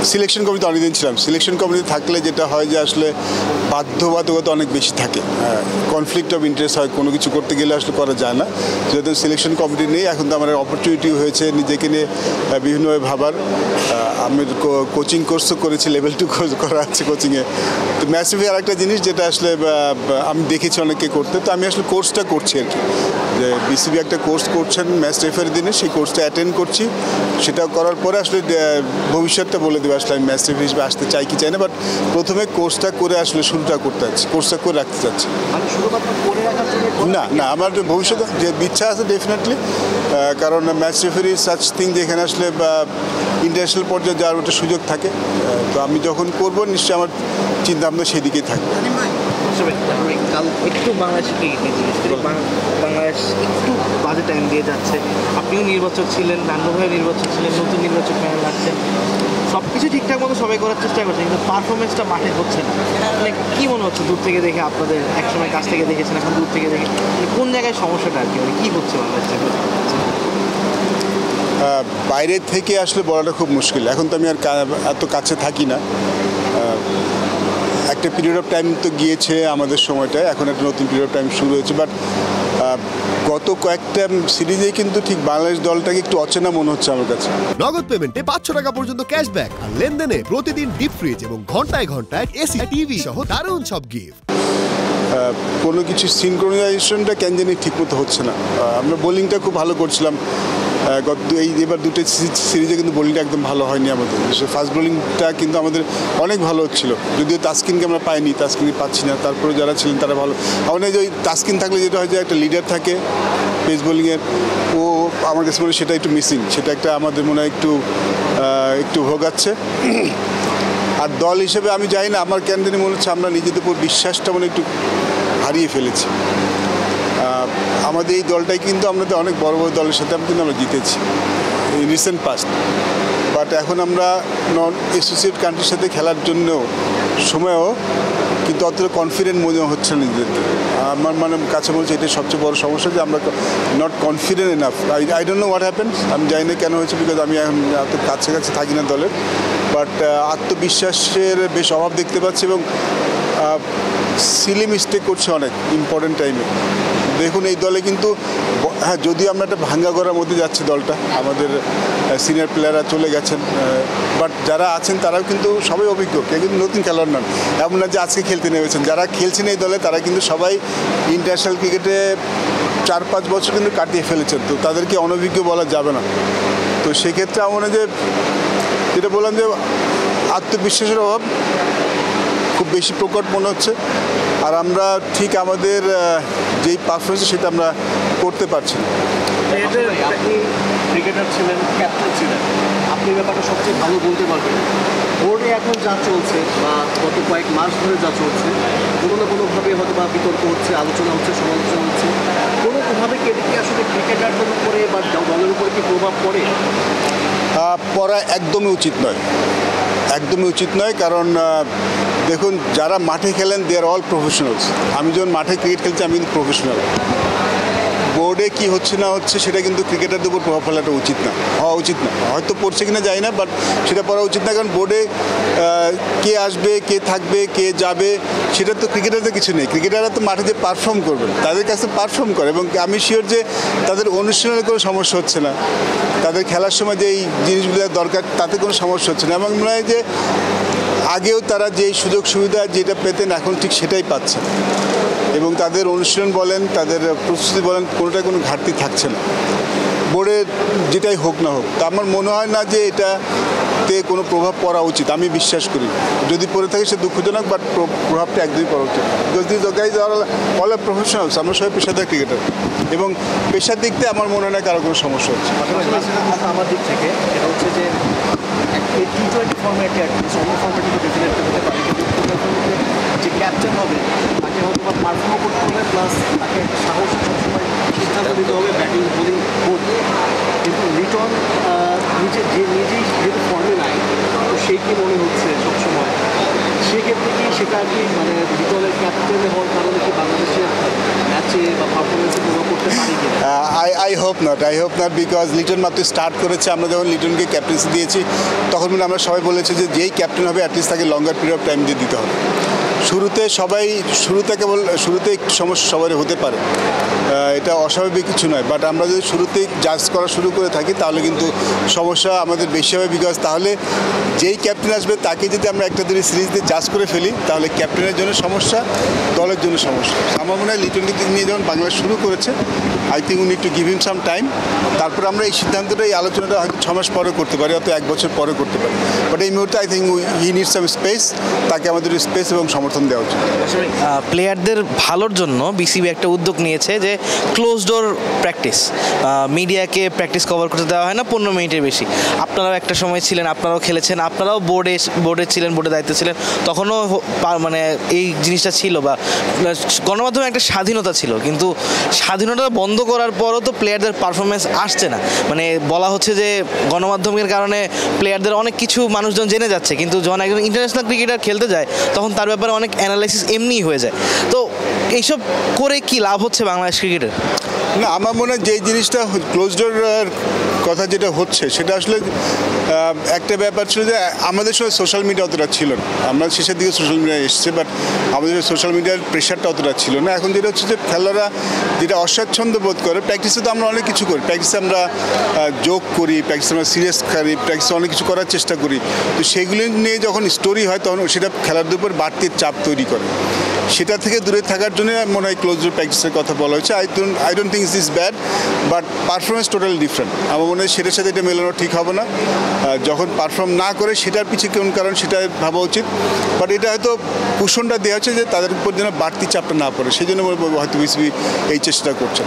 Selection কমিটিতে অনেকদিন ছিলাম। সিলেকশন কমিটিতে থাকলে যেটা হয় যে আসলে বাধ্যবাধকতা অনেক বেশি থাকে, কনফ্লিক্ট অফ ইন্টারেস্ট হয়, কোনো কিছু করতে গেলে আসলে করা যায় না। যেহেতু সিলেকশন কমিটি নেই, এখন তো আমার অপরচুনিটি হয়েছে নিজেকে নিয়ে বিভিন্নভাবে ভাবার। আমি কোচিং কোর্সও করেছি, লেভেল 2 কোর্স করা আছে কোচিংয়ে। তো ম্যাসিভি আর একটা জিনিস যেটা আসলে আমি দেখেছি অনেকে করতে, তো আমি আসলে কোর্সটা করছি আর কি। যে বিসিবি একটা কোর্স করছেন ম্যাচ রেফারির দিনে, সেই কোর্সটা অ্যাটেন্ড করছি। সেটা করার পরে আসলে ভবিষ্যৎটা বলে দেবে আসলে আমি ম্যাচ রেফারি হিসেবে আসতে চাই কি চাই না, বাট প্রথমে কোর্সটা করে আসলে শুরুটা করতে চাচ্ছি, কোর্সটা করে রাখতে চাচ্ছি। না না, আমার ভবিষ্যতে যে ইচ্ছা আছে ডেফিনেটলি, কারণ ম্যাচ রেফারি সাচ থিং যেখানে আসলে ইন্টারন্যাশনাল পর্যায়ে যাওয়ার একটা সুযোগ থাকে। তো আমি যখন করব নিশ্চয়ই আমার চিন্তা ভাবনা সেদিকেই থাকবে। একটু বাংলাদেশ বাংলাদেশ একটু বাজে টাইম দিয়ে যাচ্ছে। আপনিও নির্বাচক ছিলেন, নান্নু ভাইও নির্বাচক ছিলেন, নতুন নির্বাচক প্যানেল লাগছেন, সব কিছু ঠিকঠাক মতো সবাই করার চেষ্টা করছে, কিন্তু পারফরমেন্সটা মাঠে হচ্ছে না। মানে কী মনে হচ্ছে দূর থেকে দেখে, আপনাদের একসময় কাছ থেকে দেখেছেন, এখন দূর থেকে দেখে কোন জায়গায় সমস্যাটা আর কি, মানে কী হচ্ছে বাংলাদেশটা? বাইরে থেকে আসলে বলাটা খুব মুশকিল। এখন তো আমি আর এত কাছে থাকি না। একটা পিরিয়ড অফ টাইম তো গিয়েছে আমাদের সময়টায়, এখন একটা নতুন পিরিয়ড অফ টাইম শুরু হয়েছে। বাট গত কয়েকটা সিরিজে কিন্তু ঠিক বাংলাদেশ দলটাকে একটু অচেনা মনে হচ্ছে আমার কাছে। নগদ পেমেন্টে 500 টাকা পর্যন্ত ক্যাশব্যাক আর লেনদেনে প্রতিদিন ডিপ ফ্রিজ এবং ঘন্টায় ঘন্টায় এসি টিভি সহ দারুণ সব গিফট। কোনো কিছু সিনক্রোনাইজেশনটা কেন জানি ঠিকমতো হচ্ছে না। আমরা বোলিংটা খুব ভালো করছিলাম, এবার দুটো সিরিজে কিন্তু বোলিংটা একদম ভালো হয়নি আমাদের। ফাস্ট বোলিংটা কিন্তু আমাদের অনেক ভালো হচ্ছিল, যদিও তাসকিনকে আমরা পাইনি, তাসকিনকে পাচ্ছি না। তারপরে যারা ছিলেন তারা ভালো। আমাদের যে ওই তাসকিন থাকলে যেটা হয় যে একটা লিডার থাকে পেস বোলিংয়ের, ও আমার কাছে মনে হয় সেটা একটু মিসিং, সেটা একটা আমাদের মনে হয় একটু ভোগাচ্ছে। আর দল হিসেবে আমি জানি না, আমার কেন জানি মনে হচ্ছে আমরা নিজেদের উপর বিশ্বাসটা মানে একটু হারিয়ে ফেলেছি। আমাদের এই দলটাই কিন্তু আমাদের অনেক বড় বড় দলের সাথে কিন্তু আমরা জিতেছি এই রিসেন্ট পাস্ট। বাট এখন আমরা নন অ্যাসোসিয়েট কান্ট্রির সাথে খেলার জন্য সময়ও কিন্তু অতটা কনফিডেন্ট মনে হচ্ছে না নিজেদেরকে। আমার কাছে বলছে এটা সবচেয়ে বড় সমস্যা যে আমরা not confident enough. I don't know what happens, আমি জানি না কেন হয়েছে, বিকজ আমি এখন এত কাছে থাকি না দলের। বাট আত্মবিশ্বাসের বেশ অভাব দেখতে পাচ্ছি এবং সিলি মিস্টেক করছে অনেক ইম্পর্টেন্ট টাইমে। দেখুন এই দলে কিন্তু হ্যাঁ, যদিও আমরা একটা ভাঙ্গা করার মধ্যে যাচ্ছি দলটা, আমাদের সিনিয়র প্লেয়াররা চলে গেছেন, বাট যারা আছেন তারাও কিন্তু সবাই অভিজ্ঞ, কেউ কিন্তু নতুন খেলোয়াড় নন। এমন না যে আজকে খেলতে নেমেছেন, যারা খেলছেন এই দলে তারা কিন্তু সবাই ইন্টারন্যাশনাল ক্রিকেটে 4-5 বছর কিন্তু কাটিয়ে ফেলেছেন, তো তাদেরকে অনভিজ্ঞ বলা যাবে না। তো সেক্ষেত্রে আমার মনে হয় যে যেটা বললাম যে আত্মবিশ্বাসের অভাব খুব বেশি প্রকট মনে হচ্ছে। আর আমরা ঠিক আমাদের যেই পারফরমেন্স সেটা আমরা করতে পারছি না। আপনি ক্রিকেটার ছিলেন, ক্যাপ্টেন ছিলেন, আপনি ব্যাপারটা সবচেয়ে ভালো বলতে পারবেন। বোর্ডে এখন যা চলছে বা গত কয়েক মাস ধরে যা চলছে, কোনো না কোনোভাবে হয়তো বা বিতর্ক হচ্ছে, আলোচনা হচ্ছে, সমালোচনা হচ্ছে, কোনোভাবে কেটে কি আসলে ক্রিকেটারদের উপরে বা দলের উপরে কি প্রভাব পড়ে? পড়া একদমই উচিত নয়, একদমই উচিত নয়। কারণ দেখুন যারা মাঠে খেলেন দে আর অল প্রফেশনালস। আমি যখন মাঠে ক্রিকেট খেলছি আমি কিন্তু প্রফেশনাল। বোর্ডে কি হচ্ছে না হচ্ছে সেটা কিন্তু ক্রিকেটারদের উপর প্রভাব ফেলাটা উচিত না, হওয়া উচিত না। হয়তো পড়ছে কিনা জানি না, বাট সেটা পড়া উচিত না। কারণ বোর্ডে কে আসবে, কে থাকবে, কে যাবে সেটা তো ক্রিকেটারদের কিছু নেই। ক্রিকেটাররা তো মাঠে যে পারফর্ম করবে, তাদের কাছে পারফর্ম করে, এবং আমি শিওর যে তাদের অনুষ্ঠানের কোনো সমস্যা হচ্ছে না, তাদের খেলার সময় যে এই জিনিসগুলো দরকার তাতে কোনো সমস্যা হচ্ছে না। এবং মনে হয় যে আগেও তারা যেই সুযোগ সুবিধা যেটা পেতেন এখন ঠিক সেটাই পাচ্ছে, এবং তাদের অনুশীলন বলেন, তাদের প্রস্তুতি বলেন, কোনোটাই কোনো ঘাটতি থাকছে না। বোর্ডের যেটাই হোক না হোক, তা আমার মনে হয় না যে এটাতে কোনো প্রভাব পড়া উচিত। আমি বিশ্বাস করি যদি পড়ে থাকে সে দুঃখজনক, বাট প্রভাবটা একদমই পড়া উচিত। Because this guys are all are professionals, আমরা সবাই পেশাদার ক্রিকেটার, এবং পেশার দিক থেকে আমার মনে হয় না কারো কোনো সমস্যা হচ্ছে। আমার দিক থেকে এটা হচ্ছে যে T20 ফর্ম্যাটে অন্য ফর্ম্যাটে ডেফিনেটলি হতে পারে, কিন্তু যে ক্যাপ্টেন হবে তাকে হয়তো বা পারফর্ম করতে হবে, প্লাস তাকে একটা সাহস সবসময় সিদ্ধান্ত দিতে হবে ব্যাটিং বোলিং বোথ। কিন্তু লিটন নিজেই যেহেতু ফর্মে নাই, তো সেই কি মনে হচ্ছে সবসময় সেক্ষেত্রে কি সেটা আর কি মানে লিটনের ক্যাপ্টেন হওয়ার কারণে কি বাংলাদেশের ম্যাচ চেয়ে বা পারফরমেন্সে প্রভাব করতে পারে কি? I hope not because Liton মাত্র স্টার্ট করেছে। আমরা যখন লিটনকে ক্যাপ্টেন্সি দিয়েছি তখন মানে আমরা সবাই বলেছি যে যেই ক্যাপ্টেন হবে অ্যাটলিস্ট তাকে লঙ্গার পিরিয়ড অফ টাইম দিয়ে দিতে হবে। শুরুতে একটু সমস্যা সবারই হতে পারে, এটা অস্বাভাবিক কিছু নয়, বাট আমরা যদি শুরুতেই জাজ করা শুরু করে থাকি তাহলে কিন্তু সমস্যা আমাদের বেশি হবে। বিকজ তাহলে যেই ক্যাপ্টেন আসবে তাকে যদি আমরা একটা দুটি সিরিজ দিয়ে জাজ করে ফেলি তাহলে ক্যাপ্টেনের জন্য সমস্যা, দলের জন্য সমস্যা। আমার মনে হয় লিটনকে নিয়ে যখন বাংলাদেশ শুরু করেছে, I think we need to give him some time. তারপর আমরা এই সিদ্ধান্তটা, এই আলোচনাটা হয়তো 6 মাস পরে করতে পারি, হয়তো 1 বছর পরে করতে পারি, বাট এই মুহূর্তে I think he need some space. তাকে আমাদের স্পেস এবং সমর্থন দেওয়া উচিত। প্লেয়ারদের ভালোর জন্য বিসিবি একটা উদ্যোগ নিয়েছে যে ক্লোজ ডোর প্র্যাকটিস, মিডিয়াকে প্র্যাকটিস কভার করতে দেওয়া হয় না 15 মিনিটের বেশি। আপনারাও একটা সময় ছিলেন, আপনারাও খেলেছেন, আপনারাও বোর্ডে ছিলেন, বোর্ডে দায়িত্বে ছিলেন, তখনও মানে এই জিনিসটা ছিল বা গণমাধ্যমে একটা স্বাধীনতা ছিল, কিন্তু স্বাধীনতা বন্ধ করার পরও তো প্লেয়ারদের পারফরমেন্স আসছে না। মানে বলা হচ্ছে যে গণমাধ্যমের কারণে প্লেয়ারদের অনেক কিছু মানুষজন জেনে যাচ্ছে, কিন্তু যখন একজন ইন্টারন্যাশনাল ক্রিকেটার খেলতে যায় তখন তার ব্যাপারে অনেক অ্যানালাইসিস এমনিই হয়ে যায়। তো এইসব করে কি লাভ হচ্ছে বাংলাদেশ ক্রিকেটের? না, আমার মনে হয় যে জিনিসটা ক্লোজ ডোর কথা যেটা হচ্ছে সেটা আসলে একটা ব্যাপার ছিল যে আমাদের সময় সোশ্যাল মিডিয়া অতটা ছিল না। আমরা শেষের দিকে সোশ্যাল মিডিয়া এসছে, বাট আমাদের সোশ্যাল মিডিয়ার প্রেশারটা অতটা ছিল না। এখন যেটা হচ্ছে যে খেলোয়াড়রা যেটা অস্বাচ্ছন্দ্য বোধ করে, প্র্যাকটিসে তো আমরা অনেক কিছু করি, প্র্যাকটিসে আমরা যোগ করি, প্র্যাকটিসে আমরা সিরিয়াস করি, প্র্যাকটিসে অনেক কিছু করার চেষ্টা করি। তো সেগুলি নিয়ে যখন স্টোরি হয় তখন সেটা খেলার উপর বাড়তি চাপ তৈরি করে। সেটা থেকে দূরে থাকার জন্য মনে হয় ক্লোজ ডোর প্র্যাকটিসের কথা বলা হয়েছে। I don't think this bad, but performance totally different. আমার মনে হয় সেটার সাথে এটা মেলানো ঠিক হবে না। যখন পারফর্ম না করে সেটার পিছিয়ে কোন কারণ সেটা ভাবা উচিত, বাট এটা হয়তো পোষণটা দেওয়া হচ্ছে যে তাদের উপর যেন বাড়তি চাপটা না পড়ে, সেই জন্য হয়তো বিসিবি এই চেষ্টা করছে।